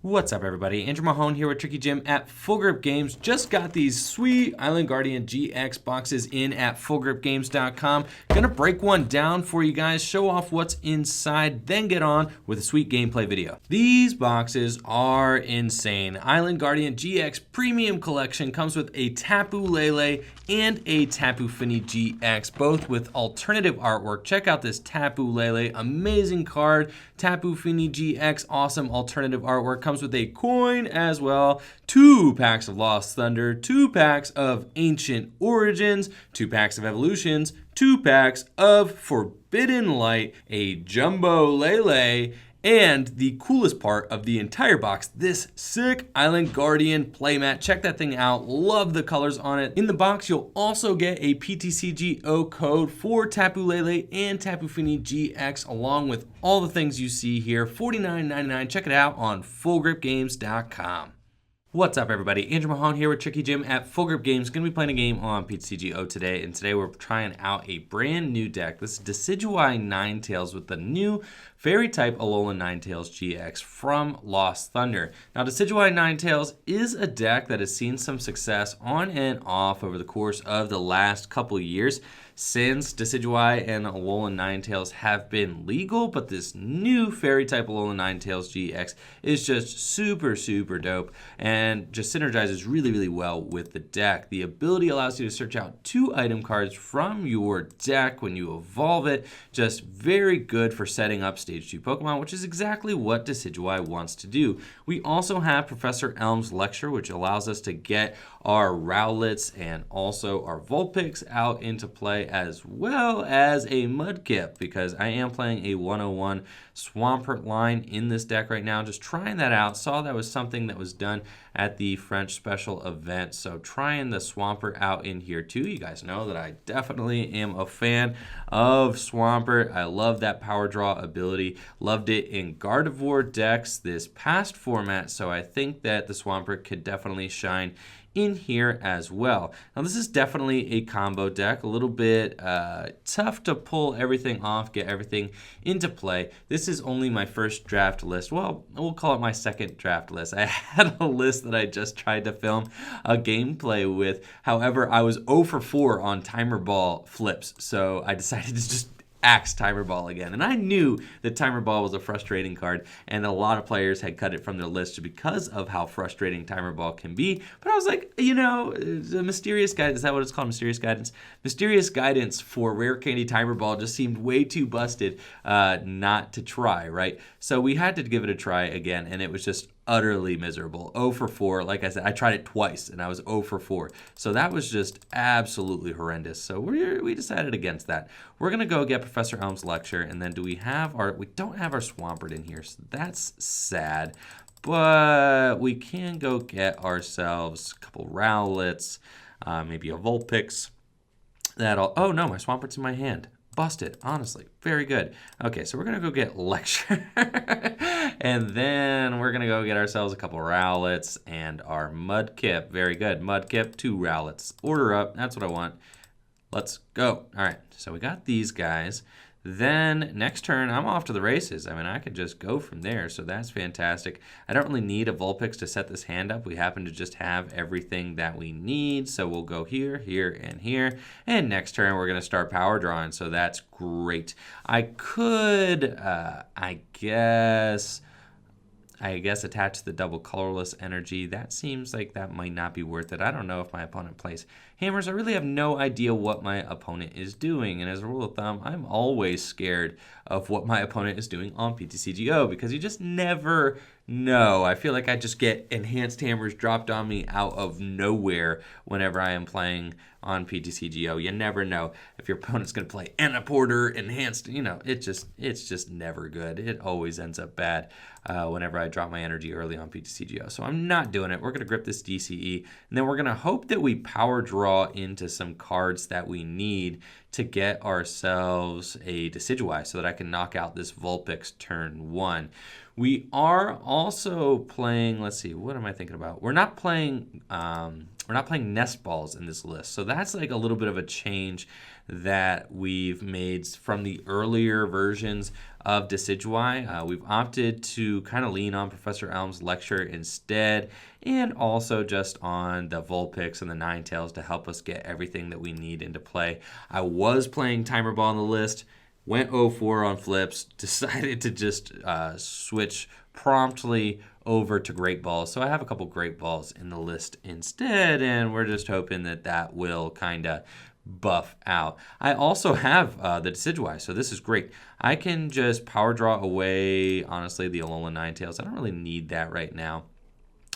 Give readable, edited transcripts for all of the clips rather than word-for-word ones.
What's up, everybody? Andrew Mahone here with Tricky Jim at Full Grip Games. Just got these sweet Alolan Guardian GX boxes in at fullgripgames.com. Gonna break one down for you guys, show off what's inside, then get on with a sweet gameplay video. These boxes are insane. Alolan Guardian GX Premium Collection comes with a Tapu Lele and a Tapu Fini GX, both with alternative artwork. Check out this Tapu Lele, amazing card. Tapu Fini GX, awesome alternative artwork. Comes with a coin as well, 2 packs of Lost Thunder, 2 packs of Ancient Origins, 2 packs of Evolutions, 2 packs of Forbidden Light, a Jumbo Lele, and the coolest part of the entire box, this sick Alolan Guardian playmat. Check that thing out. Love the colors on it. In the box, you'll also get a PTCGO code for Tapu Lele and Tapu Fini GX, along with all the things you see here. $49.99. Check it out on fullgripgames.com. What's up, everybody? Andrew Mahone here with Tricky Jim at Full Grip Games. Going to be playing a game on PTCGO today, and today we're trying out a brand new deck. This is Decidueye Ninetales with the new Fairy-type Alolan Ninetales GX from Lost Thunder. Now, Decidueye Ninetales is a deck that has seen some success on and off over the course of the last couple years, since Decidueye and Alolan Ninetales have been legal, but this new Fairy-type Alolan Ninetales GX is just super dope and just synergizes really well with the deck. The ability allows you to search out 2 item cards from your deck when you evolve it. Just very good for setting up Stage 2 Pokemon, which is exactly what Decidueye wants to do. We also have Professor Elm's Lecture, which allows us to get our Rowlets and also our Vulpix out into play, as well as a Mudkip, because I am playing a 101 Swampert line in this deck right now. Just trying that out. Saw that was something that was done at the French special event, so trying the Swampert out in here too. You guys know that I definitely am a fan of Swampert. I love that power draw ability. Loved it in Gardevoir decks this past format, so I think that the Swampert could definitely shine in here as well. Now, this is definitely a combo deck, a little bit tough to pull everything off, get everything into play. This is only my first draft list. Well, we'll call it my second draft list. I had a list that I just tried to film a gameplay with. However, I was 0 for 4 on Timer Ball flips, so I decided to just axe Timer Ball again. And I knew that Timer Ball was a frustrating card, and a lot of players had cut it from their list because of how frustrating Timer Ball can be. But I was like, you know, the Mysterious Guidance, is that what it's called, Mysterious Guidance? Mysterious Guidance for Rare Candy Timer Ball just seemed way too busted not to try, right? So we had to give it a try again, and it was just utterly miserable. 0 for 4. Like I said, I tried it twice and I was 0 for 4. So that was just absolutely horrendous. So we decided against that. We're going to go get Professor Elm's Lecture, and then we don't have our Swampert in here, so that's sad. But we can go get ourselves a couple Rowlets, maybe a Vulpix. Oh no, my Swampert's in my hand. Busted, honestly. Very good. Okay, so we're going to go get Lecture. And then we're going to go get ourselves a couple Rowlets and our Mudkip. Very good. Mudkip, 2 Rowlets. Order up. That's what I want. Let's go. All right, so we got these guys. Then next turn, I'm off to the races. I mean, I could just go from there, so that's fantastic. I don't really need a Vulpix to set this hand up. We happen to just have everything that we need, so we'll go here, here, and here. And next turn, we're going to start power drawing, so that's great. I could, I guess attach the double colorless energy. That seems like that might not be worth it. I don't know if my opponent plays hammers. I really have no idea what my opponent is doing. And as a rule of thumb, I'm always scared of what my opponent is doing on PTCGO because you just never know. I feel like I just get enhanced hammers dropped on me out of nowhere whenever I am playing on PTCGO. You never know if your opponent's going to play Anaporter, enhanced. You know, it's just never good. It always ends up bad whenever I drop my energy early on PTCGO. So I'm not doing it. We're going to grip this DCE, and then we're going to hope that we power draw into some cards that we need to get ourselves a Decidueye so that I can knock out this Vulpix turn 1. We are also playing, let's see, what am I thinking about? We're not playing Nest Balls in this list. So that's like a little bit of a change that we've made from the earlier versions of Decidueye. We've opted to kind of lean on Professor Elm's lecture instead, and also just on the Vulpix and the Ninetales to help us get everything that we need into play. I was playing Timer Ball on the list, went 0-4 on flips, decided to just switch promptly over to Great Balls. So I have a couple Great Balls in the list instead, and we're just hoping that that will kind of buff out. I also have the Decidueye, so this is great. I can just power draw away, honestly, the Alolan Ninetales. I don't really need that right now.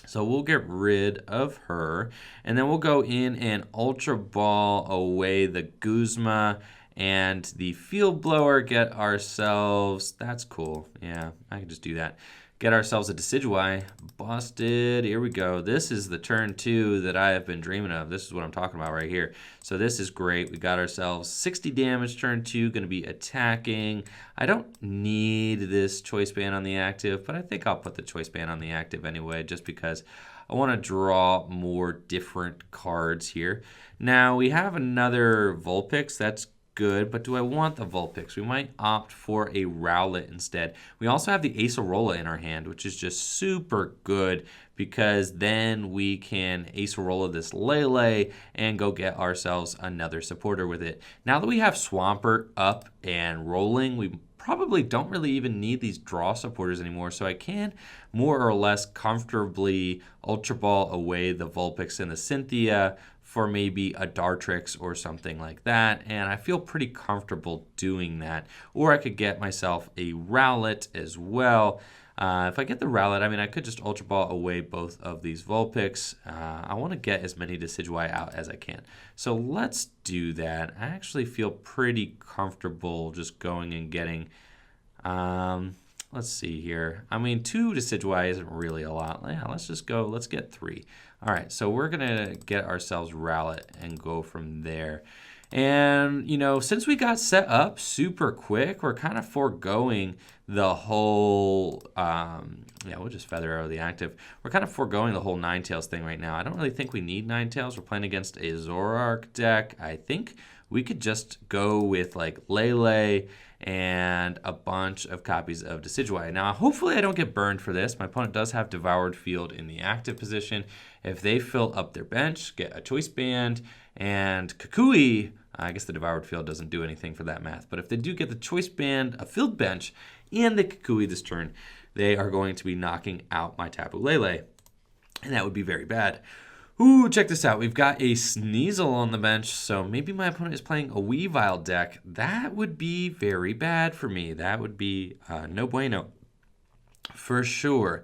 So we'll get rid of her, and then we'll go in and Ultra Ball away the Guzma and the Field Blower, get ourselves, that's cool, yeah, I can just do that. Get ourselves a Decidueye, busted, here we go. This is the turn 2 that I have been dreaming of. This is what I'm talking about right here. So this is great. We got ourselves 60 damage turn 2, gonna be attacking. I don't need this Choice Band on the active, but I think I'll put the Choice Band on the active anyway, just because I wanna draw more different cards here. Now we have another Vulpix, that's good, but do I want the Vulpix? We might opt for a Rowlet instead. We also have the Acerola in our hand, which is just super good because then we can Acerola this Lele and go get ourselves another supporter with it. Now that we have Swampert up and rolling, we probably don't really even need these draw supporters anymore, so I can more or less comfortably Ultra Ball away the Vulpix and the Cynthia for maybe a Dartrix or something like that, and I feel pretty comfortable doing that. Or I could get myself a Rowlet as well. If I get the Rowlet, I mean, I could just Ultra Ball away both of these Vulpix. I want to get as many Decidueye out as I can. So let's do that. I actually feel pretty comfortable just going and getting, let's see here. I mean, 2 Decidueye isn't really a lot. Yeah, let's just go, let's get 3. All right, so we're gonna get ourselves Rowlet and go from there. And, you know, since we got set up super quick, we're kind of foregoing the whole, yeah, we'll just Feather Arrow the active. We're kind of foregoing the whole Ninetales thing right now. I don't really think we need Ninetales. We're playing against a Zoroark deck. I think we could just go with like Lele and a bunch of copies of Decidueye. Now, hopefully I don't get burned for this. My opponent does have Devoured Field in the active position. If they fill up their bench, get a Choice Band, and Kukui, I guess the Devoured Field doesn't do anything for that math, but if they do get the Choice Band, a filled bench, and the Kukui this turn, they are going to be knocking out my Tapu Lele, and that would be very bad. Ooh, check this out. We've got a Sneasel on the bench, so maybe my opponent is playing a Weavile deck. That would be very bad for me. That would be no bueno. For sure,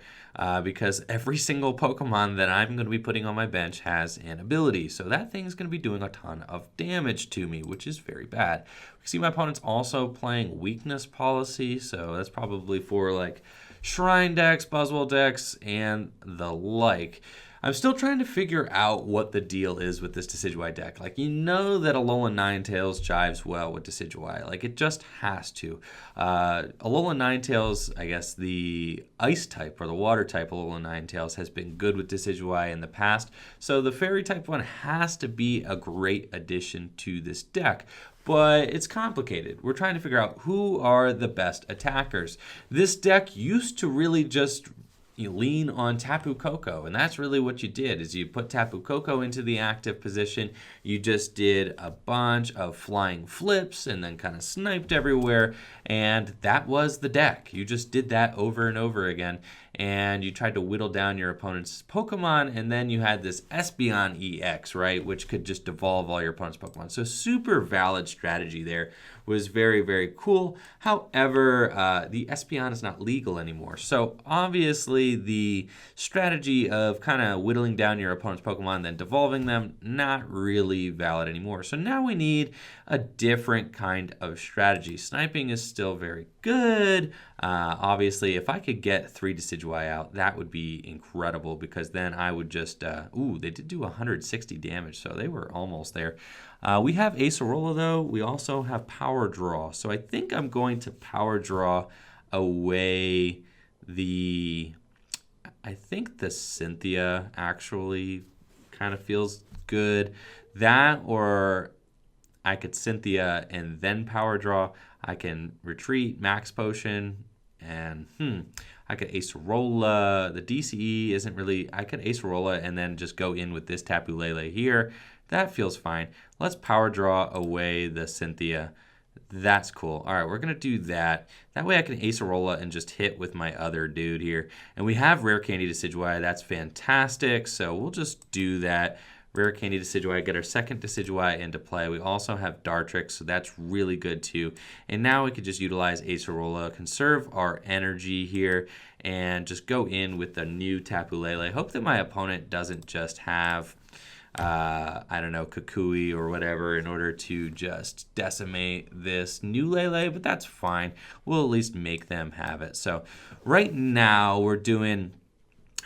because every single Pokemon that I'm going to be putting on my bench has an ability. So that thing's going to be doing a ton of damage to me, which is very bad. We see my opponent's also playing Weakness Policy, so that's probably for like Shrine decks, Buzzwole decks, and the like. I'm still trying to figure out what the deal is with this Decidueye deck. Like, you know that Alolan Ninetales jives well with Decidueye. Like, it just has to. Alolan Ninetales, I guess the Ice type or the Water type Alolan Ninetales has been good with Decidueye in the past. So the Fairy type one has to be a great addition to this deck. But it's complicated. We're trying to figure out who are the best attackers. This deck used to really just you lean on Tapu Koko, and that's really what you did, is you put Tapu Koko into the active position, you just did a bunch of flying flips and then kind of sniped everywhere, and that was the deck. You just did that over and over again, and you tried to whittle down your opponent's Pokemon, and then you had this Espeon EX, right, which could just devolve all your opponent's Pokemon. So super valid strategy there. Was very, very cool. However, the Espeon is not legal anymore. So obviously the strategy of kind of whittling down your opponent's Pokemon, then devolving them, not really valid anymore. So now we need a different kind of strategy. Sniping is still very good. Obviously, if I could get 3 Decidueye out, that would be incredible, because then I would just, ooh, they did do 160 damage, so they were almost there. We have Acerola, though. We also have Power Draw. So I think I'm going to Power Draw away the... I think the Cynthia actually kind of feels good. That, or I could Cynthia and then Power Draw. I can retreat, max potion, and I could Acerola. The DCE isn't really, I could Acerola and then just go in with this Tapu Lele here. That feels fine. Let's power draw away the Cynthia. That's cool. All right, we're going to do that. That way I can Acerola and just hit with my other dude here. And we have Rare Candy Decidueye. That's fantastic. So we'll just do that. Rare Candy Decidueye, get our second Decidueye into play. We also have Dartrix, so that's really good too. And now we could just utilize Acerola, conserve our energy here, and just go in with the new Tapu Lele. Hope that my opponent doesn't just have I don't know, Kukui or whatever in order to just decimate this new Lele, but that's fine. We'll at least make them have it. So right now we're doing,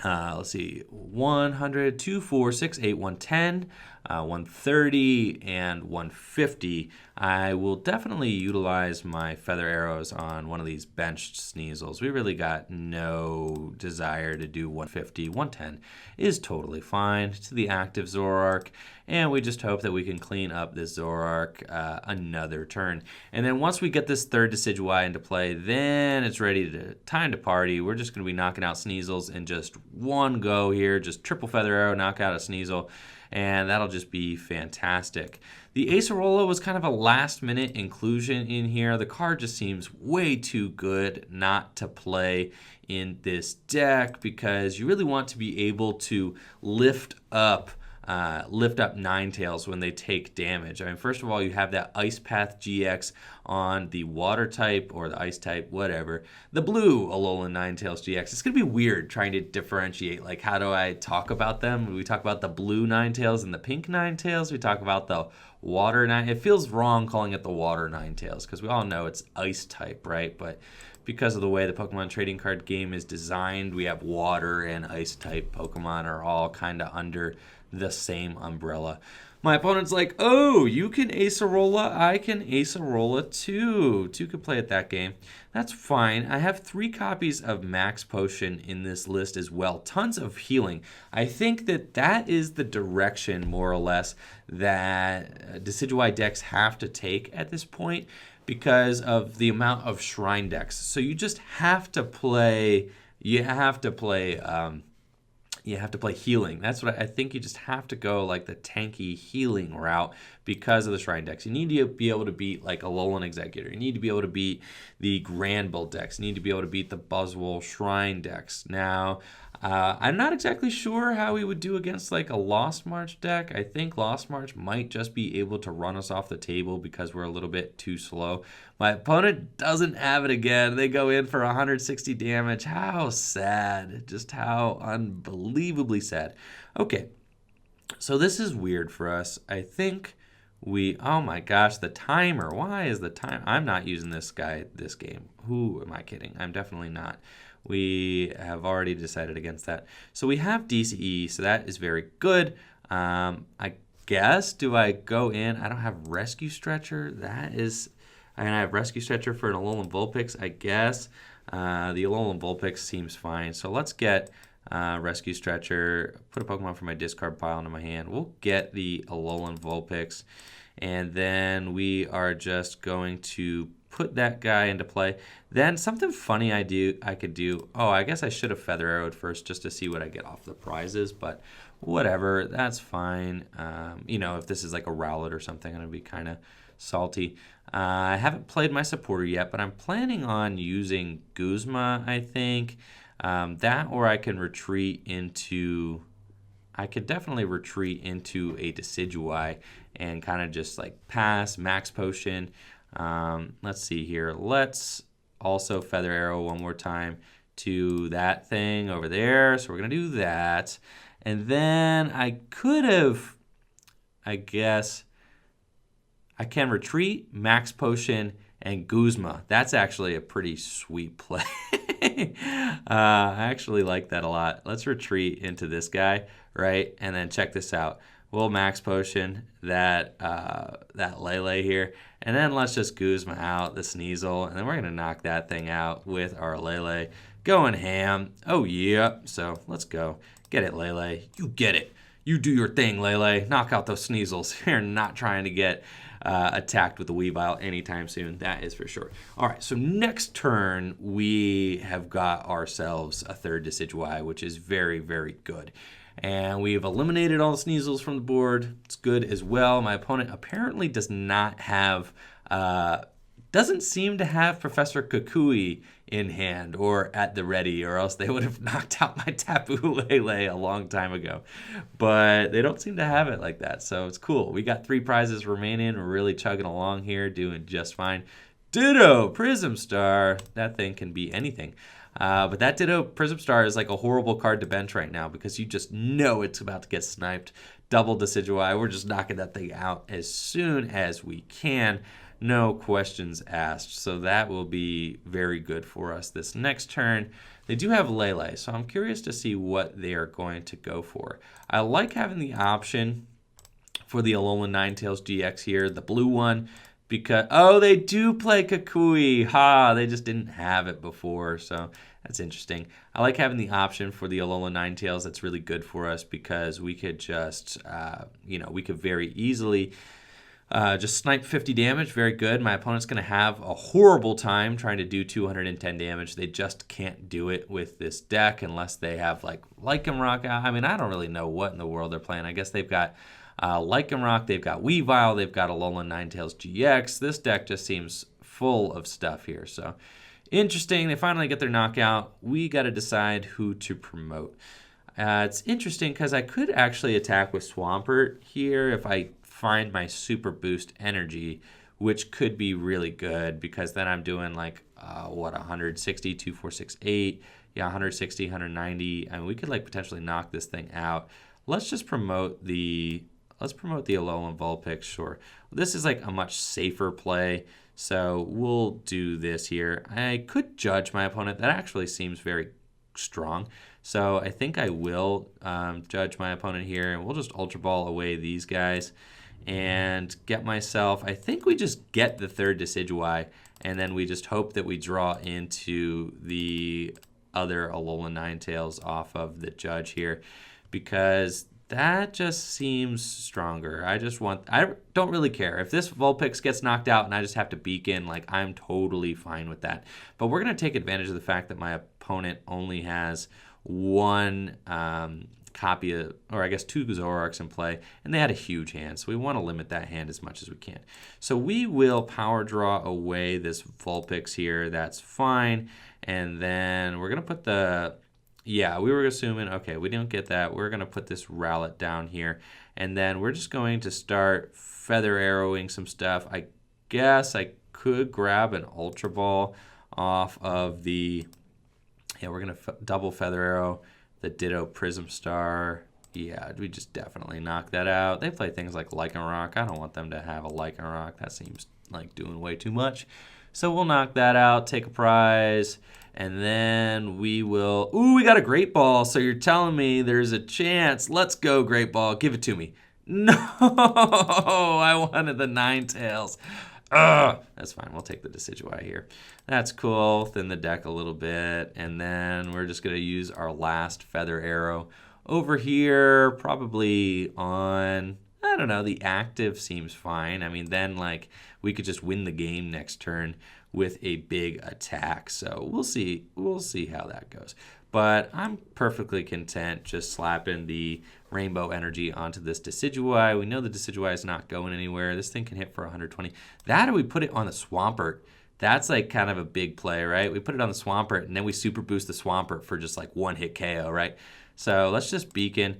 let's see, 100, 2, 4, 6, 8, 110, 130, and 150. I will definitely utilize my Feather Arrows on one of these benched Sneasels. We really got no desire to do 150. 110 is totally fine to the active Zoroark, and we just hope that we can clean up this Zoroark another turn. And then once we get this third Decidueye into play, then it's ready to time to party. We're just going to be knocking out Sneasels in just one go here, just triple Feather Arrow, knock out a Sneasel, and that'll just be fantastic. The Acerola was kind of a last-minute inclusion in here. The card just seems way too good not to play in this deck because you really want to be able to lift up Ninetales when they take damage. I mean, first of all, you have that Ice Path GX on the water type or the ice type, whatever. The blue Alolan Ninetales GX. It's going to be weird trying to differentiate. Like, how do I talk about them? We talk about the blue Ninetales and the pink Ninetales. We talk about the water Ninetales. It feels wrong calling it the water Ninetales because we all know it's ice type, right? But because of the way the Pokemon trading card game is designed, we have water and ice type Pokemon are all kind of under the same umbrella. My opponent's like, oh, you can Acerola, I can Acerola too. Two could play at that game. That's fine. I have 3 copies of Max Potion in this list as well. Tons of healing. I think that that is the direction, more or less, that Decidueye decks have to take at this point because of the amount of Shrine decks. So you just have to play, you have to play healing. That's what I think. You just have to go like the tanky healing route because of the Shrine decks. You need to be able to beat like Alolan Executor. You need to be able to beat the Granbull decks. You need to be able to beat the Buzzwole Shrine decks. Now, I'm not exactly sure how we would do against like a Lost March deck. I think Lost March might just be able to run us off the table because we're a little bit too slow. My opponent doesn't have it again. They go in for 160 damage. How sad. Just how unbelievably sad. Okay, so this is weird for us. I think oh my gosh, the timer. Why is the time? I'm not using this game. Who am I kidding? I'm definitely not. We have already decided against that. So we have DCE, so that is very good. I guess, do I go in? I don't have Rescue Stretcher. I have Rescue Stretcher for an Alolan Vulpix, I guess. The Alolan Vulpix seems fine. So let's get Rescue Stretcher, put a Pokemon from my discard pile into my hand. We'll get the Alolan Vulpix, and then we are just going to put that guy into play. Then something funny I could do. Oh, I guess I should have Feather Arrowed first just to see what I get off the prizes, but whatever, that's fine. If this is like a Rowlet or something, I'm gonna be kind of salty. I haven't played my supporter yet, but I'm planning on using Guzma, I think. That, or I can retreat into, I could definitely retreat into a Decidueye and kind of just like pass, max potion. Let's see here. Let's also Feather Arrow one more time to that thing over there. So we're going to do that. And then I could have, I guess, I can retreat, max potion, and Guzma. That's actually a pretty sweet play. I actually like that a lot. Let's retreat into this guy, right? And then check this out. We'll max potion that Lele here. And then let's just Guzma out the Sneasel. And then we're going to knock that thing out with our Lele. Going ham. Oh, yeah. So let's go. Get it, Lele. You get it. You do your thing, Lele. Knock out those Sneasels. You're not trying to get attacked with the Weavile anytime soon. That is for sure. All right, so next turn, we have got ourselves a third Decidueye, which is very, very good. And we've eliminated all the Sneasels from the board. It's good as well. My opponent apparently does not have... doesn't seem to have Professor Kukui in hand or at the ready, or else they would have knocked out my Tapu Lele a long time ago. But they don't seem to have it like that, so it's cool. We got 3 prizes remaining. We're really chugging along here, doing just fine. Ditto Prism Star. That thing can be anything. But that Ditto Prism Star is like a horrible card to bench right now because you just know it's about to get sniped. Double Decidueye. We're just knocking that thing out as soon as we can. No questions asked. So that will be very good for us this next turn. They do have Lele, so I'm curious to see what they are going to go for. I like having the option for the Alolan Ninetales GX here, the blue one, because, oh, they do play Kukui. Ha, they just didn't have it before, so that's interesting. I like having the option for the Alolan Ninetales. That's really good for us because we could just, we could very easily just snipe 50 damage. Very good. My opponent's going to have a horrible time trying to do 210 damage. They just can't do it with this deck unless they have like Lycanroc. I mean, I don't really know what in the world they're playing. I guess they've got Lycanroc, they've got Weavile, they've got Alolan Ninetales GX. This deck just seems full of stuff here. So interesting. They finally get their knockout. We got to decide who to promote. It's interesting because I could actually attack with Swampert here if I find my super boost energy, which could be really good because then I'm doing like 160, 2, 4, 6, 8, yeah, 160, 190. I mean, we could like potentially knock this thing out. Let's just promote the Alolan Vulpix. Sure, this is like a much safer play, so we'll do this here. I could judge my opponent. That actually seems very strong, so I think I will judge my opponent here, and we'll just Ultra Ball away these guys and get myself, I think we just get the third Decidueye, and then we just hope that we draw into the other Alolan Ninetales off of the judge here, because that just seems stronger. I don't really care. If this Vulpix gets knocked out and I just have to beacon, like, I'm totally fine with that. But we're going to take advantage of the fact that my opponent only has one copy of, or I guess 2 Zoroarks in play, and they had a huge hand, so we want to limit that hand as much as we can. So we will power draw away this Vulpix here. That's fine. And then we're going to put the, yeah, we were assuming, okay, we didn't get that. We're going to put this Rowlet down here, and then we're just going to start Feather Arrowing some stuff. I guess I could grab an Ultra Ball off of the, yeah, we're going to double Feather Arrow the Ditto Prism Star. Yeah, we just definitely knock that out. They play things like Lycanroc. I don't want them to have a Lycanroc. That seems like doing way too much. So we'll knock that out, take a prize, and then we will... Ooh, we got a Great Ball, so you're telling me there's a chance. Let's go, Great Ball. Give it to me. No, I wanted the Ninetales. Ugh, that's fine. We'll take the Decidueye here. That's cool. Thin the deck a little bit. And then we're just going to use our last Feather Arrow over here. Probably on, I don't know, the active seems fine. I mean, then like we could just win the game next turn with a big attack. So we'll see. We'll see how that goes. But I'm perfectly content just slapping the Rainbow Energy onto this Decidueye. We know the Decidueye is not going anywhere. This thing can hit for 120. That or we put it on the Swampert. That's like kind of a big play, right? We put it on the Swampert, and then we super boost the Swampert for just like one hit KO, right? So let's just beacon.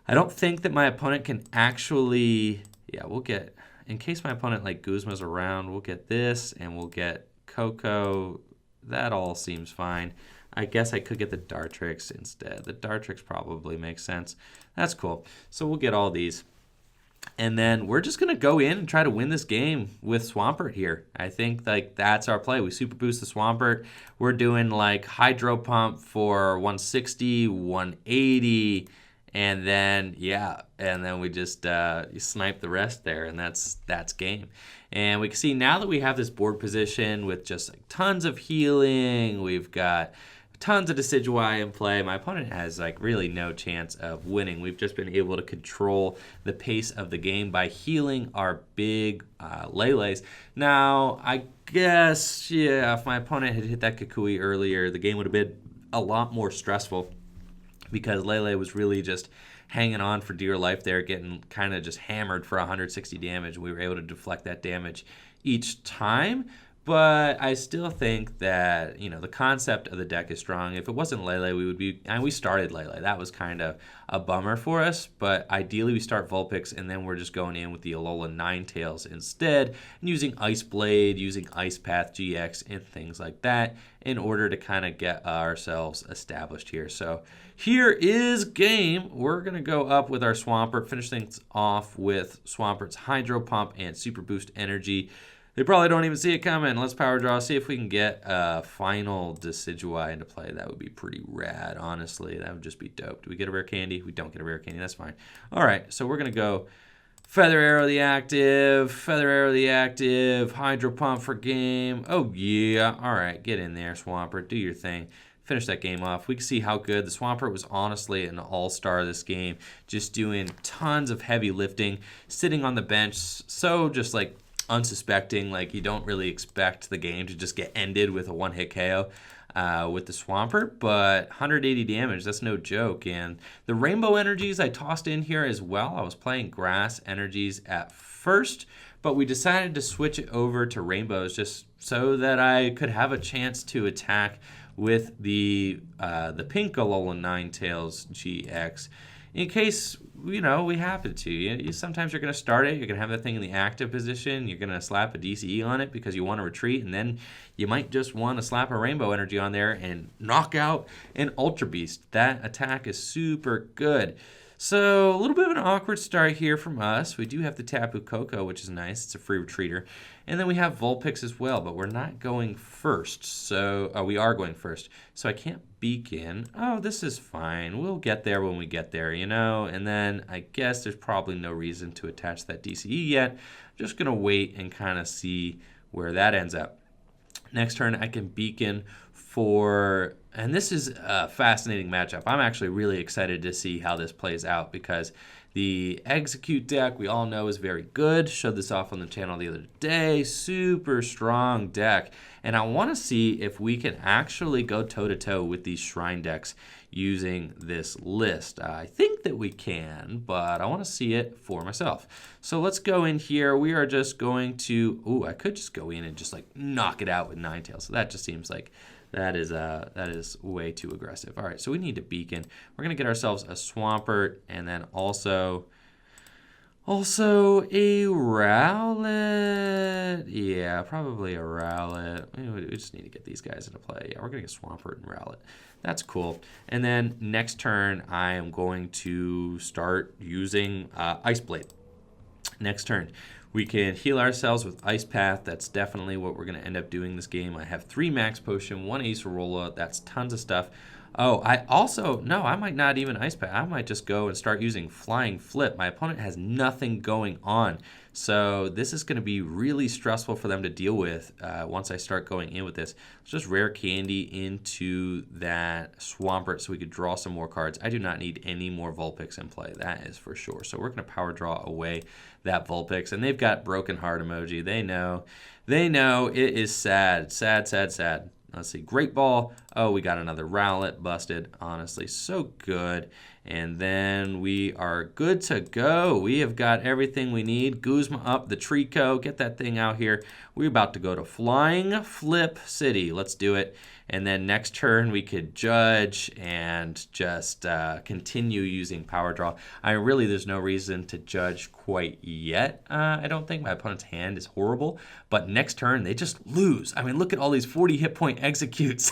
I don't think that my opponent can actually... Yeah, we'll get... In case my opponent like Guzma's around, we'll get this, and we'll get Coco. That all seems fine. I guess I could get the Dartrix instead. The Dartrix probably makes sense. That's cool. So we'll get all these. And then we're just going to go in and try to win this game with Swampert here. I think like that's our play. We super boost the Swampert. We're doing like Hydro Pump for 160, 180, and then, yeah, and then we just you snipe the rest there, and that's game. And we can see now that we have this board position with just like tons of healing, we've got tons of Decidueye in play. My opponent has like really no chance of winning. We've just been able to control the pace of the game by healing our big Lele's. Now, I guess, yeah, if my opponent had hit that Kukui earlier, the game would have been a lot more stressful because Lele was really just hanging on for dear life there, getting kind of just hammered for 160 damage. We were able to deflect that damage each time. But I still think that, you know, the concept of the deck is strong. If it wasn't Lele, we would be, and we started Lele. That was kind of a bummer for us. But ideally, we start Vulpix, and then we're just going in with the Alolan Ninetales instead, and using Ice Blade, using Ice Path GX, and things like that in order to kind of get ourselves established here. So here is game. We're going to go up with our Swampert, finish things off with Swampert's Hydro Pump and Super Boost Energy. They probably don't even see it coming. Let's power draw, see if we can get a final Decidueye into play. That would be pretty rad, honestly. That would just be dope. Do we get a rare candy? We don't get a rare candy. That's fine. All right, so we're going to go Feather Arrow the active, Hydro Pump for game. Oh, yeah. All right, get in there, Swampert. Do your thing. Finish that game off. We can see how good the Swampert was, honestly an all-star this game. Just doing tons of heavy lifting, sitting on the bench, so just like unsuspecting, like you don't really expect the game to just get ended with a one-hit KO with the Swampert, but 180 damage, that's no joke. And the Rainbow Energies I tossed in here as well. I was playing Grass Energies at first, but we decided to switch it over to Rainbows just so that I could have a chance to attack with the pink Alolan Ninetales GX. In case, you know, we happen to. Sometimes you're going to start it, you're going to have that thing in the active position, you're going to slap a DCE on it because you want to retreat, and then you might just want to slap a Rainbow Energy on there and knock out an Ultra Beast. That attack is super good. So a little bit of an awkward start here from us. We do have the Tapu Koko, which is nice. It's a free retreater. And then we have Vulpix as well, but we're not going first. So we are going first. So I can't beacon. Oh, this is fine. We'll get there when we get there, you know. And then I guess there's probably no reason to attach that DCE yet. Just going to wait and kind of see where that ends up. Next turn, I can beacon for, and this is a fascinating matchup. I'm actually really excited to see how this plays out because the Execute deck we all know is very good. Showed this off on the channel the other day. Super strong deck. And I want to see if we can actually go toe-to-toe with these Shrine decks using this list. I think that we can, but I want to see it for myself. So let's go in here. We are just going to, ooh, I could just go in and just like knock it out with Ninetales. So that just seems like that is way too aggressive. All right, so we need to beacon. We're going to get ourselves a Swampert and then also a Rowlet. Yeah, probably a Rowlet. We just need to get these guys into play. Yeah, we're going to get Swampert and Rowlet. That's cool. And then next turn, I am going to start using Ice Blade. Next turn, we can heal ourselves with Ice Path. That's definitely what we're going to end up doing this game. I have 3 Max Potion, 1 Acerola. That's tons of stuff. Oh, I might not even Ice Path. I might just go and start using Flying Flip. My opponent has nothing going on. So this is going to be really stressful for them to deal with once I start going in with this. Let's just rare candy into that Swampert so we could draw some more cards. I do not need any more Vulpix in play. That is for sure. So we're going to power draw away that Vulpix. And they've got broken heart emoji. They know it is sad. Sad, sad, sad. Let's see, Great Ball. Oh, we got another Rowlet busted. Honestly, so good. And then we are good to go. We have got everything we need. Guzma up, the Trico. Get that thing out here. We're about to go to Flying Flip City. Let's do it. And then next turn, we could judge and just continue using Power Draw. There's no reason to judge quite yet. I don't think my opponent's hand is horrible. But next turn, they just lose. I mean, look at all these 40 hit point executes.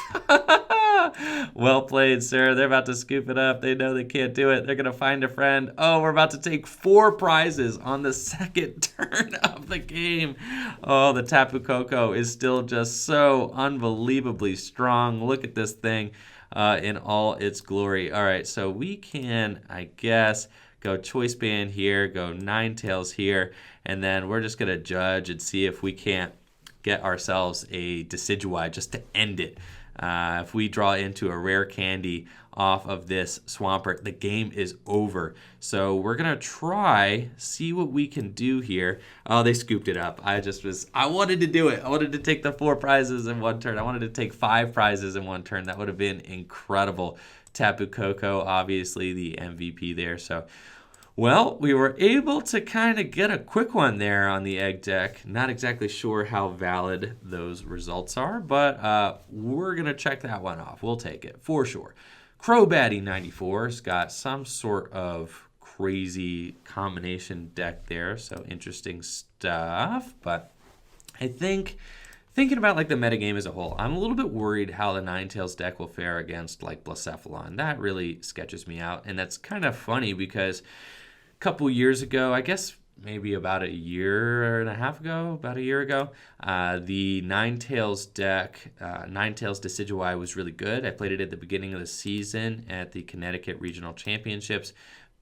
Well played, sir. They're about to scoop it up. They know they can't do it. They're going to find a friend. Oh, we're about to take 4 prizes on the second turn of the game. Oh, the Tapu Koko is still just so unbelievably strong. Look at this thing in all its glory. All right, so we can, I guess, go Choice Band here, go Ninetales here, and then we're just going to judge and see if we can't get ourselves a Decidueye just to end it. If we draw into a rare candy off of this Swampert, the game is over. So we're going to see what we can do here. Oh, they scooped it up. I wanted to do it. I wanted to take the 4 prizes in one turn. I wanted to take 5 prizes in one turn. That would have been incredible. Tapu Koko, obviously the MVP there. So, well, we were able to kind of get a quick one there on the egg deck. Not exactly sure how valid those results are, but we're going to check that one off. We'll take it for sure. Crobatty 94's got some sort of crazy combination deck there, so interesting stuff. But I think, thinking about like the metagame as a whole, I'm a little bit worried how the Ninetales deck will fare against like Blacephalon. That really sketches me out, and that's kind of funny because a couple years ago, I guess maybe about a year and a half ago, about a year ago, the Ninetales deck, Ninetales Decidueye was really good. I played it at the beginning of the season at the Connecticut Regional Championships,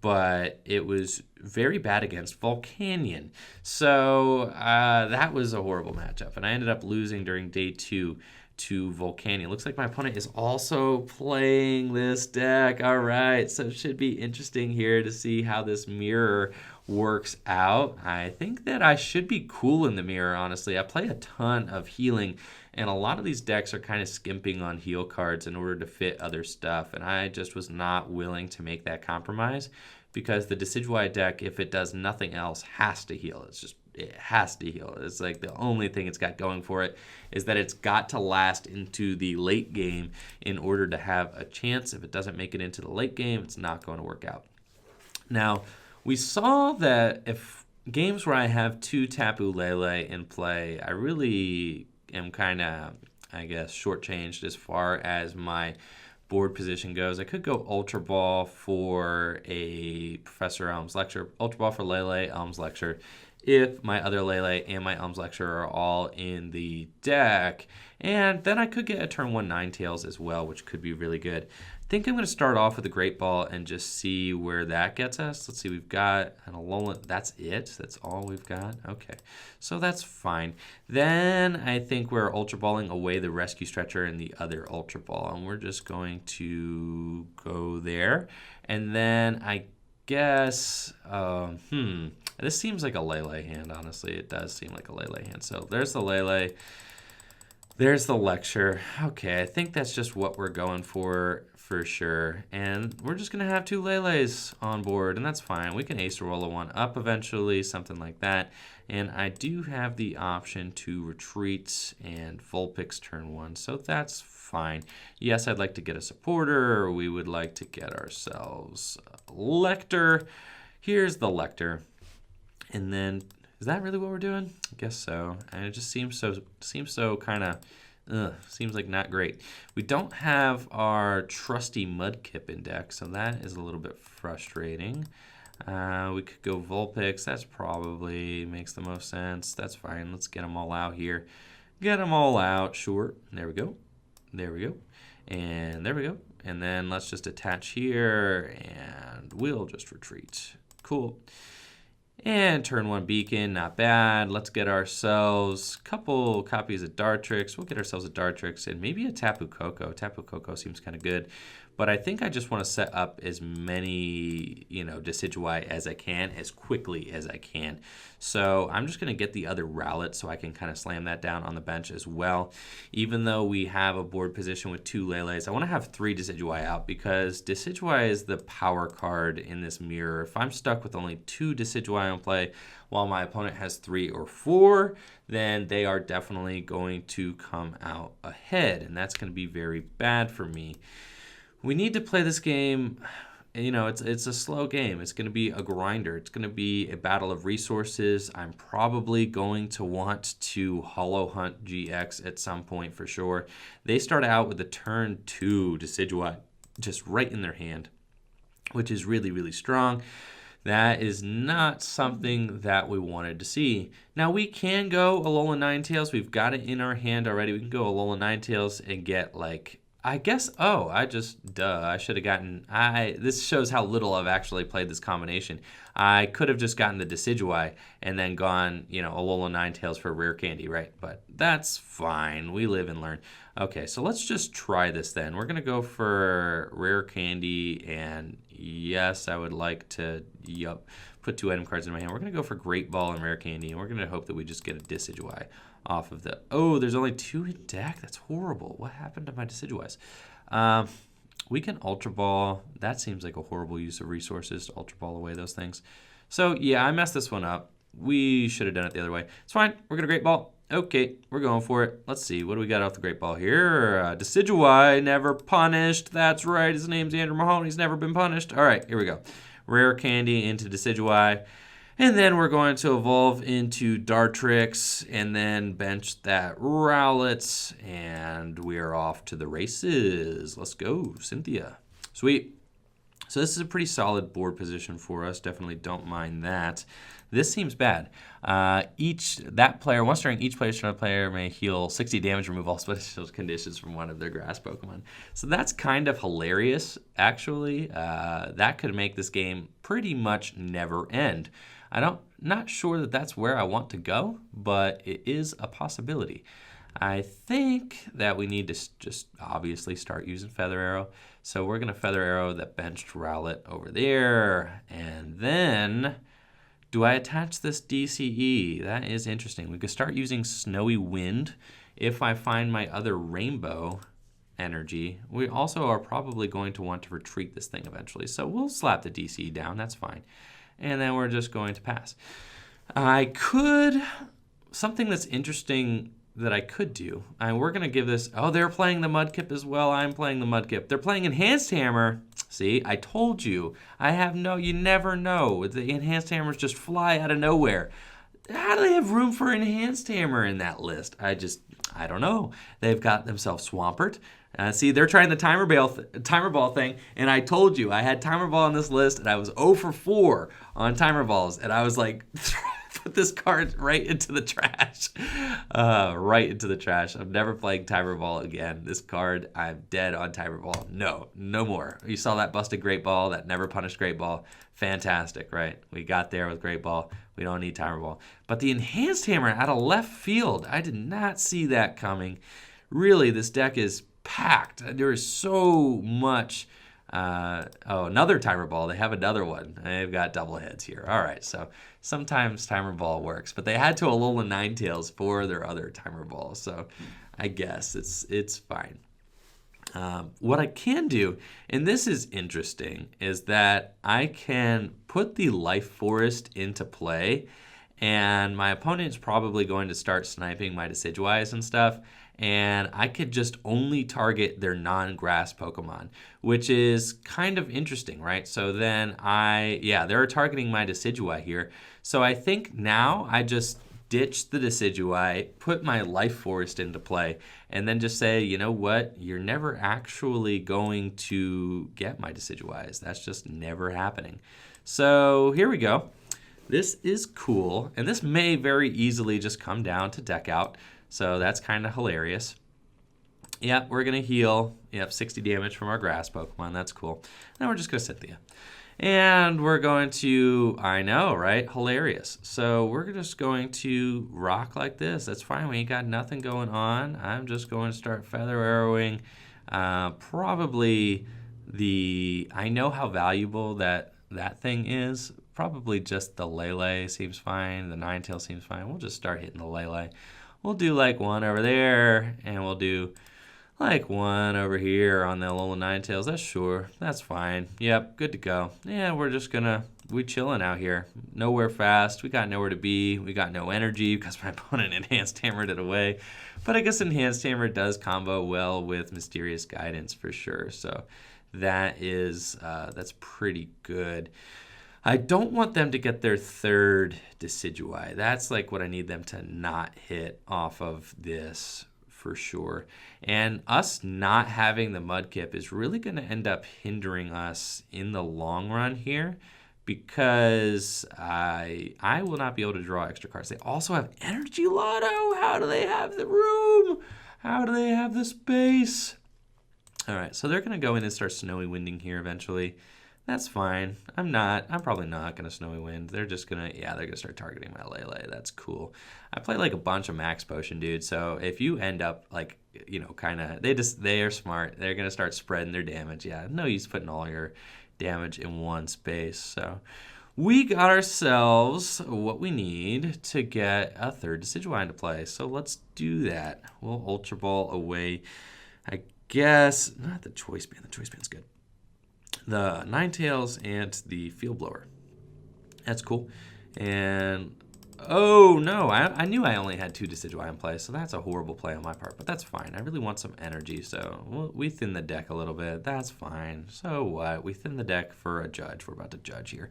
but it was very bad against Volcanion. So that was a horrible matchup, and I ended up losing during day 2 to Volcanion. Looks like my opponent is also playing this deck. All right, so it should be interesting here to see how this mirror works out. I think that I should be cool in the mirror, honestly. I play a ton of healing, and a lot of these decks are kind of skimping on heal cards in order to fit other stuff, and I just was not willing to make that compromise because the Decidueye deck, if it does nothing else, has to heal. It has to heal. It's like the only thing it's got going for it is that it's got to last into the late game in order to have a chance. If it doesn't make it into the late game, it's not going to work out. Now, we saw that if games where I have 2 Tapu Lele in play, I really am kind of, I guess, shortchanged as far as my board position goes. I could go Ultra Ball for a Professor Elm's Lecture, Ultra Ball for Lele, Elm's Lecture, if my other Lele and my Elm's Lecture are all in the deck. And then I could get a turn 1 Ninetales as well, which could be really good. I think I'm going to start off with a Great Ball and just see where that gets us. Let's see, we've got an Alolan. That's it? That's all we've got? Okay, so that's fine. Then I think we're Ultra Balling away the Rescue Stretcher and the other Ultra Ball, and we're just going to go there. And then I guess, this seems like a Lele hand, honestly. It does seem like a Lele hand. So there's the Lele. There's the Lecture. Okay, I think that's just what we're going for sure. And we're just going to have 2 Leles on board, and that's fine. We can Ace roll a 1 up eventually, something like that. And I do have the option to retreat and Vulpix turn 1, so that's fine. Yes, I'd like to get a supporter, or we would like to get ourselves a Lector. Here's the Lector. And then, is that really what we're doing? I guess so. And it just seems so kind of, seems like not great. We don't have our trusty Mudkip in deck, so that is a little bit frustrating. We could go Vulpix. That's probably makes the most sense. That's fine. Let's get them all out here. Get them all out. Sure. There we go. There we go. And there we go. And then let's just attach here, and we'll just retreat. Cool. And turn 1 Beacon, not bad. Let's get ourselves a couple copies of Dartrix. We'll get ourselves a Dartrix and maybe a Tapu Koko. Tapu Koko seems kind of good. But I think I just want to set up as many, Decidueye as I can, as quickly as I can. So I'm just going to get the other Rowlet so I can kind of slam that down on the bench as well. Even though we have a board position with 2 Leles, I want to have 3 Decidueye out because Decidueye is the power card in this mirror. If I'm stuck with only 2 Decidueye on play while my opponent has 3 or 4, then they are definitely going to come out ahead, and that's going to be very bad for me. We need to play this game, it's a slow game. It's going to be a grinder. It's going to be a battle of resources. I'm probably going to want to Hollow Hunt GX at some point for sure. They start out with a turn 2 Decidueye just right in their hand, which is really, really strong. That is not something that we wanted to see. Now, we can go Alolan Ninetales. We've got it in our hand already. We can go Alolan Ninetales and get, like, I guess, oh, I should have gotten, this shows how little I've actually played this combination. I could have just gotten the Decidueye and then gone, you know, Alolan Ninetales for rare candy, right? But that's fine. We live and learn. Okay, so let's just try this then. We're going to go for rare candy, and yes, I would like to, put 2 item cards in my hand. We're going to go for Great Ball and rare candy, and we're going to hope that we just get a Decidueye off of the... Oh, there's only 2 in deck? That's horrible. What happened to my Decidueyes? We can Ultra Ball. That seems like a horrible use of resources to Ultra Ball away those things. So, yeah, I messed this one up. We should have done it the other way. It's fine. We're going to Great Ball. Okay, we're going for it. Let's see. What do we got off the Great Ball here? Decidueye, never punished. That's right. His name's Andrew Mahone. He's never been punished. All right, here we go. Rare candy into Decidueye. And then we're going to evolve into Dartrix and then bench that Rowlet. And we're off to the races. Let's go, Cynthia. Sweet. So this is a pretty solid board position for us. Definitely don't mind that. This seems bad. Once during each player's turn, a player may heal 60 damage, remove all special conditions from one of their grass Pokemon. So that's kind of hilarious, actually. That could make this game pretty much never end. Not sure that that's where I want to go, but it is a possibility. I think that we need to just obviously start using Feather Arrow. So we're going to Feather Arrow that benched Rowlet over there. And then, do I attach this DCE? That is interesting. We could start using Snowy Wind if I find my other Rainbow energy. We also are probably going to want to retreat this thing eventually. So we'll slap the DCE down. That's fine. And then we're just going to pass. Something that's interesting that I could do, we're going to give this, oh, they're playing the Mudkip as well. I'm playing the Mudkip. They're playing Enhanced Hammer. See, I told you. You never know. The Enhanced Hammers just fly out of nowhere. How do they have room for Enhanced Hammer in that list? I don't know. They've got themselves Swampert. See, they're trying the Timer Ball thing, and I told you I had Timer Ball on this list, and I was 0 for 4 on Timer Balls, and I was like, put this card right into the trash. Right into the trash. I'm never playing Timer Ball again. This card, I'm dead on Timer Ball. No more. You saw that busted Great Ball, that never punished Great Ball. Fantastic, right? We got there with Great Ball. We don't need Timer Ball. But the Enhanced Hammer out of left field, I did not see that coming. Really, this deck is packed. There is so much. Another Timer Ball. They have another one. They've got double heads here. All right, so sometimes Timer Ball works, but they had to Alolan Ninetales for their other Timer Ball, so I guess it's fine. What I can do, and this is interesting, is that I can put the Life Forest into play, and my opponent's probably going to start sniping my Decidueyes and stuff, and I could just only target their non-grass Pokemon, which is kind of interesting, right? So then they're targeting my Decidueye here. So I think now I just ditch the Decidueye, put my Life Forest into play, and then just say, you know what? You're never actually going to get my Decidueyes. That's just never happening. So here we go. This is cool, and this may very easily just come down to deck out. So that's kind of hilarious. Yep, we're going to heal. Yep, 60 damage from our grass Pokemon. That's cool. Now we're just going to Cynthia. And we're going to, I know, right? Hilarious. So we're just going to rock like this. That's fine. We ain't got nothing going on. I'm just going to start Feather Arrowing. Probably I know how valuable that thing is. Probably just the Lele seems fine. The Ninetales seems fine. We'll just start hitting the Lele. We'll do like one over there, and we'll do like one over here on the Alolan Ninetales. That's fine. Yep, good to go. Yeah, we chilling out here. Nowhere fast. We got nowhere to be. We got no energy because my opponent Enhanced Hammered it away. But I guess Enhanced Hammer does combo well with Mysterious Guidance for sure. So that's pretty good. I don't want them to get their third Decidueye. That's like what I need them to not hit off of this for sure. And us not having the Mudkip is really going to end up hindering us in the long run here because I will not be able to draw extra cards. They also have Energy Lotto. How do they have the room? How do they have the space? All right, so they're going to go in and start snowy winding here eventually. That's fine. I'm probably not going to snowy wind. They're just going to, yeah, they're going to start targeting my Lele. That's cool. I play like a bunch of max potion, dude. So if you end up like, you know, kind of, they are smart. They're going to start spreading their damage. Yeah, no use putting all your damage in one space. So we got ourselves what we need to get a third Decidueye into play. So let's do that. We'll Ultra Ball away, I guess. Not the Choice Band. The Choice Band's good. The Ninetales and the Field Blower. That's cool. And, oh no, I knew I only had 2 Decidueye in play, so that's a horrible play on my part, but that's fine. I really want some energy, so we thin the deck a little bit. That's fine. So what? We thin the deck for a judge. We're about to judge here.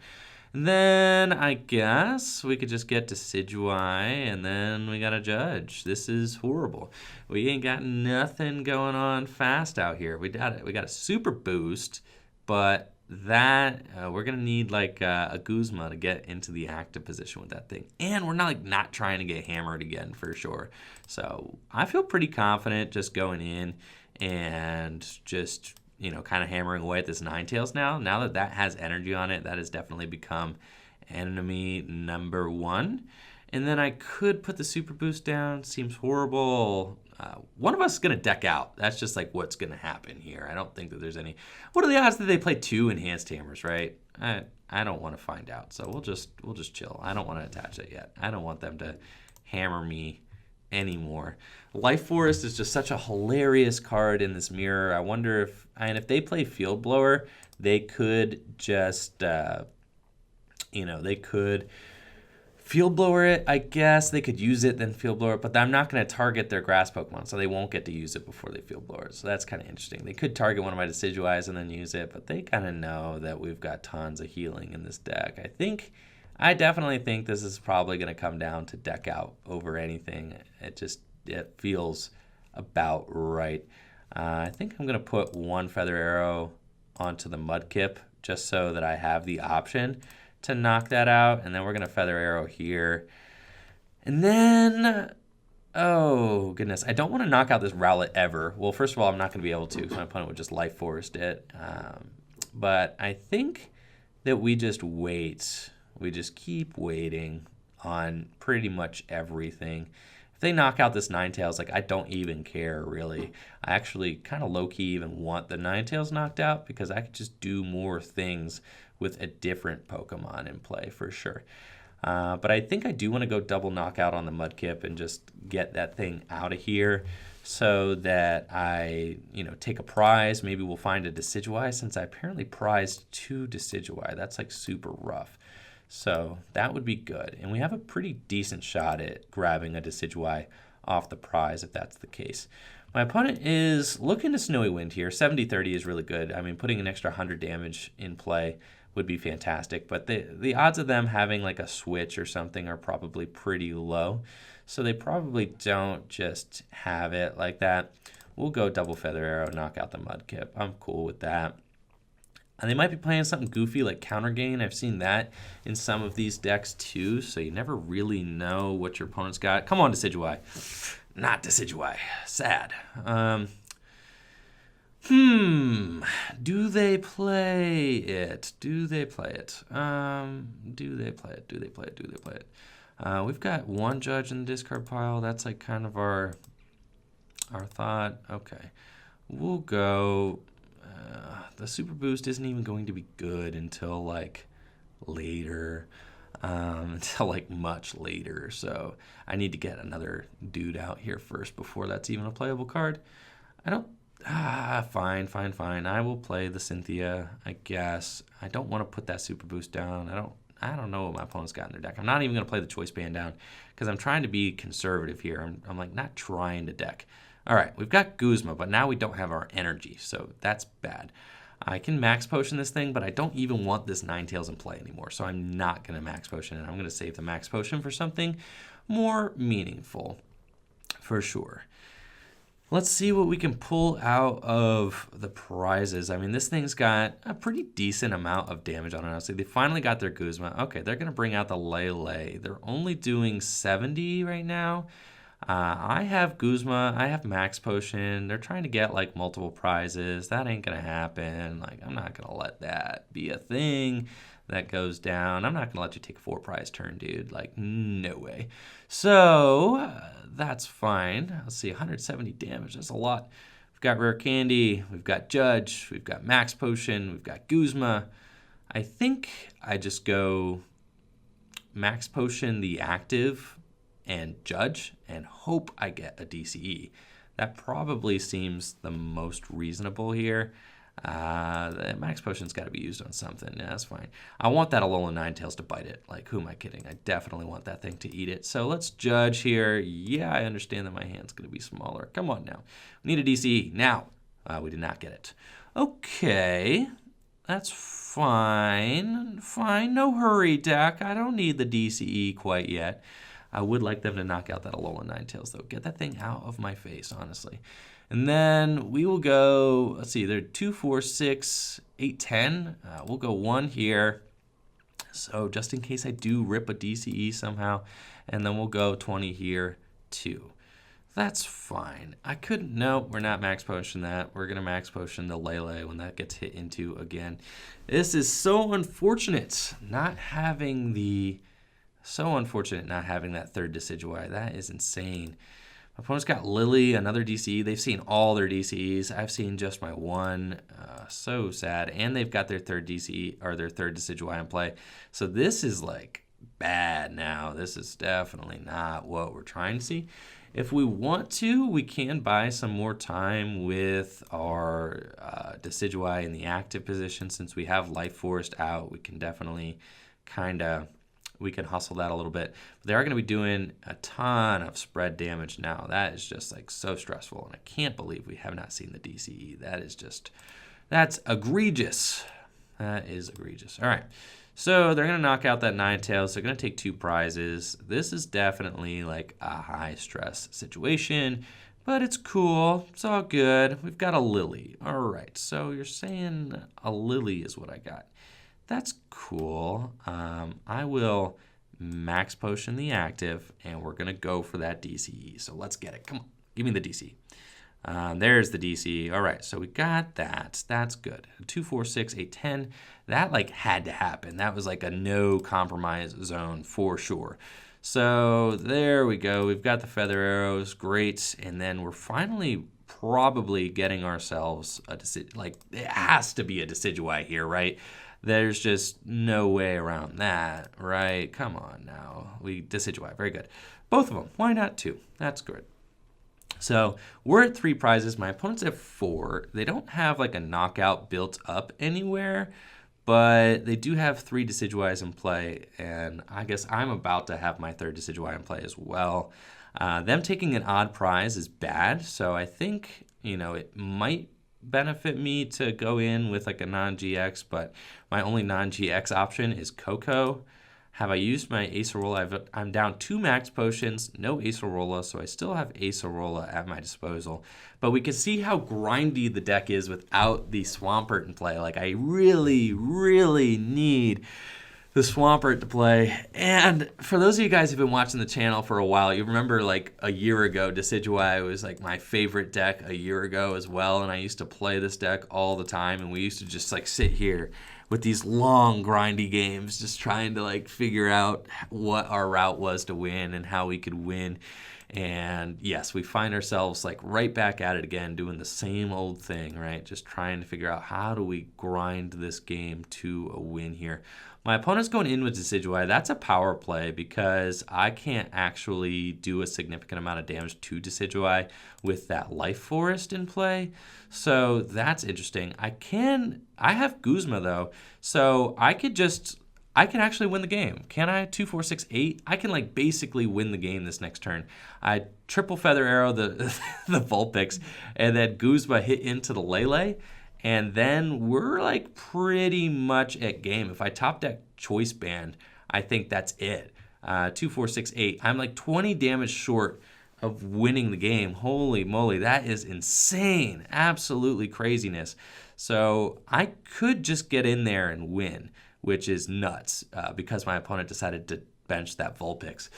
And then I guess we could just get Decidueye, and then we got to judge. This is horrible. We ain't got nothing going on fast out here. We got a super boost, but that we're gonna need like a Guzma to get into the active position with that thing, and we're not trying to get hammered again for sure. So I feel pretty confident just going in and just, you know, kind of hammering away at this Ninetales now. Now that has energy on it, that has definitely become enemy number 1. And then I could put the super boost down. Seems horrible. One of us is going to deck out. That's just like what's going to happen here. I don't think that there's any... What are the odds that they play 2 enhanced hammers, right? I don't want to find out. So we'll just chill. I don't want to attach it yet. I don't want them to hammer me anymore. Life Forest is just such a hilarious card in this mirror. I wonder if they play Field Blower, they could just, you know, they could Field Blower it, I guess. They could use it, then Field Blower it, but I'm not going to target their grass Pokemon, so they won't get to use it before they Field Blower it. So that's kind of interesting. They could target one of my Decidueyes and then use it, but they kind of know that we've got tons of healing in this deck. I definitely think this is probably going to come down to deck out over anything. It feels about right. I think I'm going to put 1 Feather Arrow onto the Mudkip just so that I have the option to knock that out, and then we're going to Feather Arrow here. And then, oh goodness, I don't want to knock out this Rowlet ever. Well, first of all, I'm not going to be able to because my opponent would just Life Forest it. But I think that we just wait. We just keep waiting on pretty much everything. If they knock out this Ninetales, like, I don't even care, really. I actually kind of low-key even want the Ninetales knocked out because I could just do more things with a different Pokemon in play for sure. But I think I do want to go double knockout on the Mudkip and just get that thing out of here so that I, you know, take a prize. Maybe we'll find a Decidueye since I apparently prized 2 Decidueye. That's like super rough. So that would be good. And we have a pretty decent shot at grabbing a Decidueye off the prize if that's the case. My opponent is looking to Snowy Wind here. 70-30 is really good. I mean, putting an extra 100 damage in play would be fantastic. But the odds of them having like a switch or something are probably pretty low. So they probably don't just have it like that. We'll go double Feather Arrow, knock out the Mudkip. I'm cool with that. And they might be playing something goofy like Counter Gain. I've seen that in some of these decks too, so you never really know what your opponent's got. Come on, Decidueye. Not Decidueye. Sad. Do they play it? Do they play it? Do they play it? Do they play it? Do they play it? We've got 1 judge in the discard pile. That's like kind of our thought. Okay. We'll go... the super boost isn't even going to be good until like later, until like much later. So I need to get another dude out here first before that's even a playable card. Fine. I will play the Cynthia, I guess. I don't want to put that super boost down. I don't know what my opponent's got in their deck. I'm not even going to play the Choice Band down because I'm trying to be conservative here. I'm like not trying to deck. All right, we've got Guzma, but now we don't have our energy, so that's bad. I can max potion this thing, but I don't even want this Ninetales in play anymore, so I'm not going to max potion it. I'm going to save the max potion for something more meaningful, for sure. Let's see what we can pull out of the prizes. I mean, this thing's got a pretty decent amount of damage on it, honestly. They finally got their Guzma. Okay, they're going to bring out the Lele. They're only doing 70 right now. I have Guzma, I have Max Potion. They're trying to get like multiple prizes. That ain't gonna happen. Like, I'm not gonna let that be a thing that goes down. I'm not gonna let you take a 4-prize turn, dude. Like, no way. So that's fine. Let's see, 170 damage. That's a lot. We've got Rare Candy, we've got Judge, we've got Max Potion, we've got Guzma. I think I just go Max Potion the active and Judge and hope I get a DCE. That probably seems the most reasonable here. The Max Potion's got to be used on something. Yeah, that's fine. I want that Alolan Ninetales to bite it. Like, who am I kidding? I definitely want that thing to eat it. So let's Judge here. Yeah, I understand that my hand's going to be smaller. Come on now. We need a DCE. Now, we did not get it. Okay, that's fine. Fine, no hurry, deck. I don't need the DCE quite yet. I would like them to knock out that Alolan Ninetales, though. Get that thing out of my face, honestly. And then we will go, let's see, they're 2, 4, 6, 8, 10. We'll go 1 here. So just in case I do rip a DCE somehow. And then we'll go 20 here, 2. That's fine. I couldn't, no, we're not Max Potion that. We're going to Max Potion the Lele when that gets hit into again. This is so unfortunate not having the... So unfortunate not having that third Decidueye. That is insane. My opponent's got Lily, another DCE. They've seen all their DCEs. I've seen just my one. So sad. And they've got their third DCE, or their third Decidueye in play. So this is like bad now. This is definitely not what we're trying to see. If we want to, we can buy some more time with our Decidueye in the active position. Since we have Life Forest out, we can definitely kind of... we can hustle that a little bit. But they are going to be doing a ton of spread damage now. That is just like so stressful. And I can't believe we have not seen the DCE. That is just, that's egregious. That is egregious. All right. So they're going to knock out that Ninetales. They're going to take 2 prizes. This is definitely like a high stress situation, but it's cool. It's all good. We've got a Lily. All right. So you're saying a Lily is what I got. That's cool. I will Max Potion the active, and we're going to go for that DCE. So let's get it. Come on. Give me the DCE. There's the DCE. All right, so we got that. That's good. 2, 4, 6, 8, 10. That, like, had to happen. That was, like, a no-compromise zone for sure. So there we go. We've got the Feather Arrows. Great. And then we're finally probably getting ourselves a Decidueye. Like, it has to be a Decidueye here, right? There's just no way around that, right? Come on now. We Decidueye, very good. Both of them, why not 2? That's good. So we're at 3 prizes. My opponent's at 4. They don't have like a knockout built up anywhere, but they do have 3 Decidueyes in play, and I guess I'm about to have my 3rd Decidueye in play as well. Them taking an odd prize is bad, so I think, you know, it might benefit me to go in with like a non-GX, but my only non-GX option is Coco. Have I used my Acerola? I'm down 2 Max Potions, no Acerola, so I still have Acerola at my disposal. But we can see how grindy the deck is without the Swampert in play. Like, I really, really need the Swampert to play. And for those of you guys who've been watching the channel for a while, you remember like a year ago, Decidueye was like my favorite deck a year ago as well. And I used to play this deck all the time. And we used to just like sit here with these long grindy games, just trying to like figure out what our route was to win and how we could win. And yes, we find ourselves like right back at it again, doing the same old thing, right? Just trying to figure out how do we grind this game to a win here. My opponent's going in with Decidueye. That's a power play because I can't actually do a significant amount of damage to Decidueye with that Life Forest in play. So that's interesting. I have Guzma though, so I can actually win the game. Can I? 2, 4, 6, 8. I can like basically win the game this next turn. I triple Feather Arrow the the Vulpix, and then Guzma hit into the Lele. And then we're like pretty much at game. If I top deck Choice Band, I think that's it. 2, 4, 6, 8. I'm like 20 damage short of winning the game. Holy moly, that is insane. Absolutely craziness. So I could just get in there and win, which is nuts because my opponent decided to bench that Vulpix.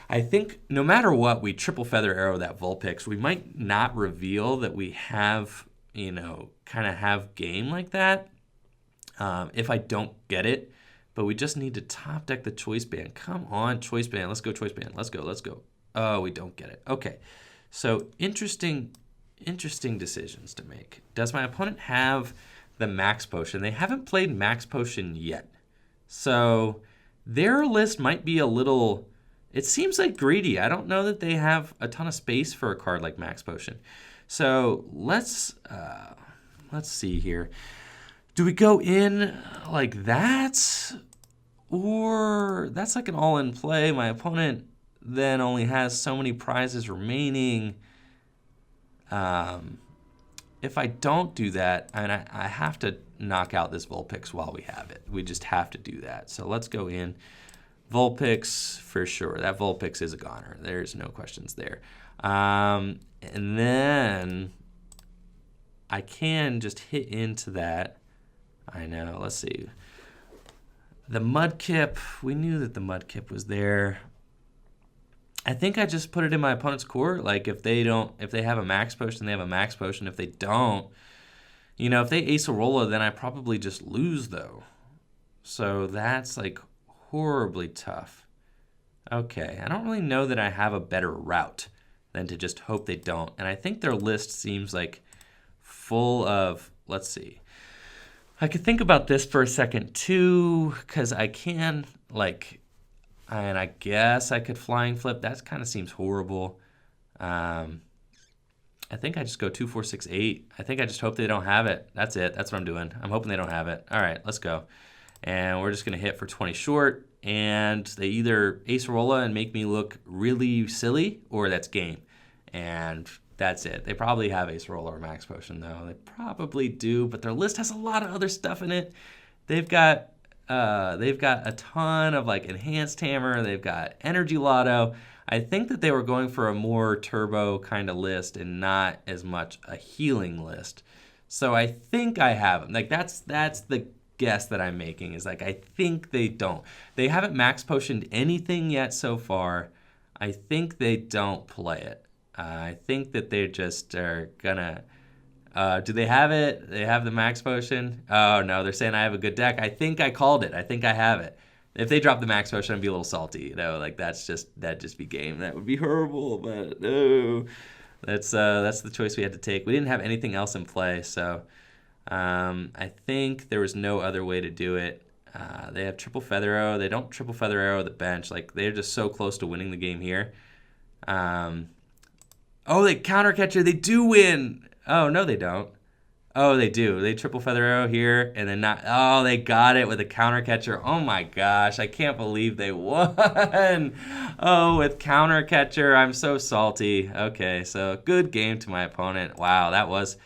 I think no matter what, we triple feather arrow that Vulpix. We might not reveal that we have, you know, kind of have game like that if I don't get it. But we just need to top deck the Choice Band. Come on, Choice Band. Let's go, Choice Band. Let's go, let's go. Oh, we don't get it. Okay. So interesting decisions to make. Does my opponent have the Max Potion? They haven't played Max Potion yet. So their list might be a little, it seems like greedy. I don't know that they have a ton of space for a card like Max Potion. So let's see here. Do we go in like that? Or that's like an all-in play. My opponent then only has so many prizes remaining. If I don't do that, and I have to knock out this Vulpix while we have it. We just have to do that. So let's go in. Vulpix for sure. That Vulpix is a goner. There's no questions there. And then I can just hit into that. I know. Let's see. The Mudkip. We knew that the Mudkip was there. I think I just put it in my opponent's court. Like if they have a Max Potion, they have a Max Potion. If they don't, you know, if they Ace Arola, then I probably just lose though. So that's like horribly tough. Okay, I don't really know that I have a better route than to just hope they don't. And I think their list seems like full of, let's see. I could think about this for a second too, because I can like, and I guess I could Flying Flip. That kind of seems horrible. I think I just go 2, 4, 6, 8. I think I just hope they don't have it. That's it. That's what I'm doing. I'm hoping they don't have it. All right, let's go. And we're just going to hit for 20 short. And they either Ace Arola and make me look really silly, or that's game. And that's it. They probably have Ace Arola or Max Potion, though. They probably do, but their list has a lot of other stuff in it. They've got a ton of like Enhanced Hammer. They've got Energy Lotto. I think that they were going for a more turbo kind of list and not as much a healing list. So I think I have them. Like that's the guess that I'm making is like I think they don't. They haven't Max Potioned anything yet so far. I think they don't play it. I think that they just are gonna. Do they have it? They have the Max Potion? Oh, no, they're saying I have a good deck. I think I called it. I think I have it. If they drop the Max Potion, I'd be a little salty. You know, like that'd just be game. That would be horrible, but no. That's the choice we had to take. We didn't have anything else in play, so I think there was no other way to do it. They have Triple Feather Arrow. They don't Triple Feather Arrow the bench. Like, they're just so close to winning the game here. Oh, they Counter Catcher. They do win. Oh, no, they don't. Oh, they do. They Triple Feather Arrow here, and then not. Oh, they got it with a Counter Catcher. Oh my gosh, I can't believe they won. Oh, with Counter Catcher, I'm so salty. Okay, so good game to my opponent. Wow, that was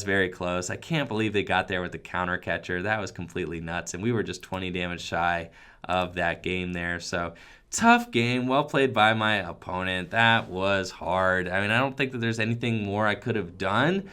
very close. I can't believe they got there with the Counter Catcher. That was completely nuts, and we were just 20 damage shy of that game there. So tough game, well played by my opponent. That was hard. I mean, I don't think that there's anything more I could have done.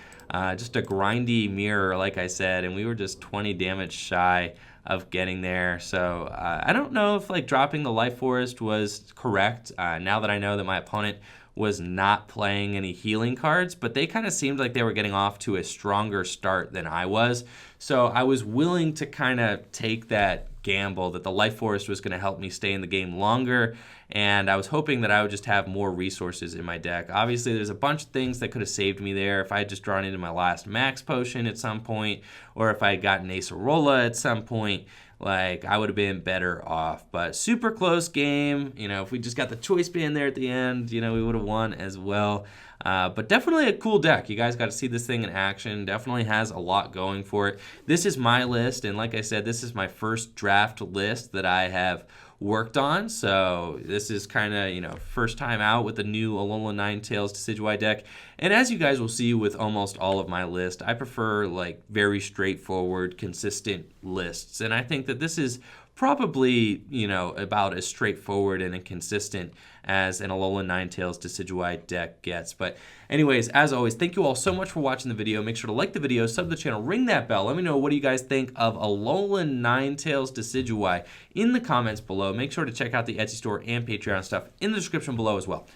Just a grindy mirror, like I said, and we were just 20 damage shy of getting there. So I don't know if like dropping the Life Forest was correct. Now that I know that my opponent was not playing any healing cards, but they kind of seemed like they were getting off to a stronger start than I was. So I was willing to kind of take that gamble that the Life Forest was going to help me stay in the game longer, and I was hoping that I would just have more resources in my deck. Obviously, there's a bunch of things that could have saved me there if I had just drawn into my last Max Potion at some point, or if I had gotten Ace Arola at some point. Like, I would have been better off. But super close game. You know, if we just got the Choice Band there at the end, you know, we would have won as well. But definitely a cool deck. You guys got to see this thing in action. Definitely has a lot going for it. This is my list, and like I said, this is my first draft list that I have worked on. So this is kind of, you know, first time out with the new Alolan Ninetales Decidueye deck. And as you guys will see with almost all of my list, I prefer like very straightforward, consistent lists. And I think that this is probably, you know, about as straightforward and consistent as an Alolan Ninetales Decidueye deck gets. But But anyways, as always, thank you all so much for watching the video. Make sure to like the video, sub to the channel, ring that bell. Let me know what do you guys think of Alolan Ninetales Decidueye in the comments below. Make sure to check out the Etsy store and Patreon stuff in the description below as well.